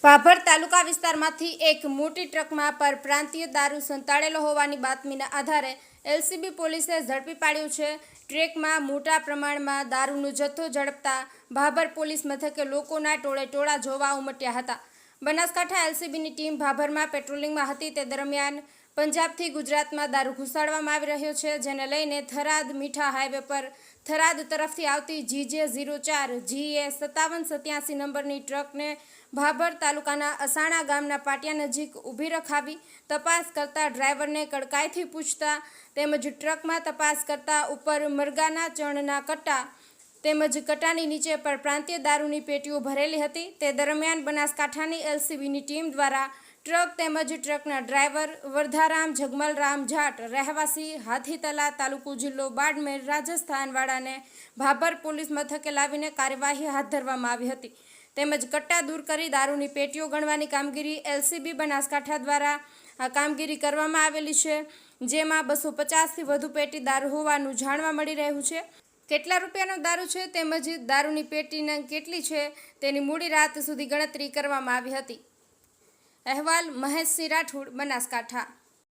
ભાભર તાલુકા વિસ્તારમાંથી એક મોટી ટ્રકમાં પરપ્રાંતીય દારૂ સંતાડેલો હોવાની બાતમીના આધારે એલસીબી પોલીસે ઝડપી પાડ્યું છે। ટ્રકમાં મોટા પ્રમાણમાં દારૂનો જથ્થો ઝડપતા ભાભર પોલીસ મથકે લોકોના ટોળેટોળા જોવા ઉમટ્યા હતા। બનાસકાંઠા એલસીબીની ટીમ ભાભરમાં પેટ્રોલિંગમાં હતી તે દરમિયાન પંજાબથી ગુજરાતમાં દારૂ ઘુસાડવામાં આવી રહ્યો છે, જેને લઈને થરાદ મીઠા હાઈવે પર થરાદ તરફથી આવતી GJ04 GA 5787 નંબરની ટ્રકને ભાભર તાલુકાના અસાણા ગામના પાટિયા નજીક ઊભી રખાવી તપાસ કરતા ડ્રાઈવરને કડકાઈથી પૂછતા તેમજ ટ્રકમાં તપાસ કરતા ઉપર મરઘાના ચણના કટ્ટા તેમજ કટ્ટાની નીચે પરપ્રાંતીય દારૂની પેટીઓ ભરેલી હતી। તે દરમિયાન બનાસકાંઠાની એલસીબીની ટીમ દ્વારા ટ્રક તેમજ ટ્રકના ડ્રાઈવર વરધારામ જગમલરામ જાટ રહેવાસી હાથીતલા તાલુકો જિલ્લો બાડમેર રાજસ્થાન વાળાને ભાભર પોલીસ મથકે લાવીને કાર્યવાહી હાથ ધરવામાં આવી હતી। તેમજ કટ્ટા દૂર કરી દારૂની પેટીઓ ગણવાની કામગીરી એલસીબી બનાસકાંઠા દ્વારા આ કામગીરી કરવામાં આવેલી છે, જેમાં 250થી વધુ પેટી દારૂ હોવાનું જાણવા મળી રહ્યું છે। કેટલા રૂપિયાનો દારૂ છે તેમજ દારૂની પેટીના કેટલી છે તેની મોડી રાત સુધી ગણતરી કરવામાં આવી હતી। અહેવાલ મહેશ સિંહ રાઠોડ, બનાસકાંઠા।